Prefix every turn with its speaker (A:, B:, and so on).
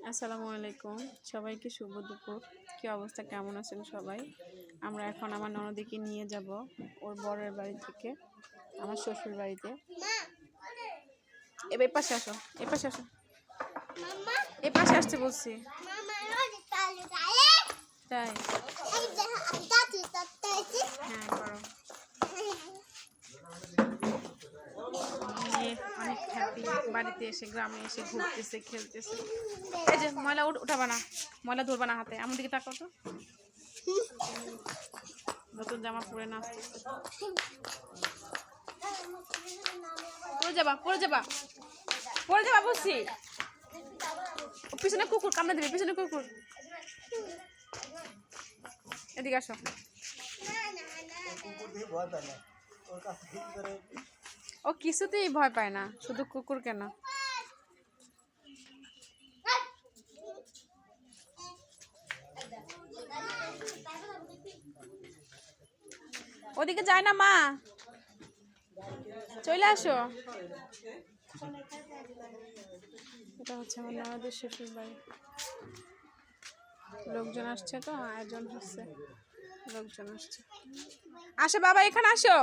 A: আসসালামু আলাইকুম, সবাইকে শুভ দুপুর। কি অবস্থা, কেমন আছেন সবাই? আমরা এখন আমার ননদিকে নিয়ে যাব ওর বরের বাড়ি থেকে আমার শ্বশুর বাড়িতে। এবার পাশে আসো, এ পাশে আসো, এ পাশে আসতে বলছি। তাই হ্যাঁ করো। অনেক হ্যাপি, বাড়িতে এসে গ্রামে এসে ঘুরতেছে, খেলতেছে। এই যে ময়লা উঠাবা না, ময়লা ধরবা না হাতে। আমার দিকে তাকাও তো, নতুন জামা পরে নাচতেছে। পরে যাবা, পরে যাবা, পরে যাবা বলছি। পিছনে কুকুর কামড়ে দেবে, পিছনে কুকুর। এদিকে আসো। ও কিছুতেই ভয় পায় না, শুধু কুকুর কেন। ওদিকে যায় না মা, চলে আসো। এটা হচ্ছে আমার ননদের শ্বশুর বাড়ি। লোকজন আসছে তো, আয়োজন হচ্ছে, লোকজন আসছে। আসো বাবা, এখানে আসো।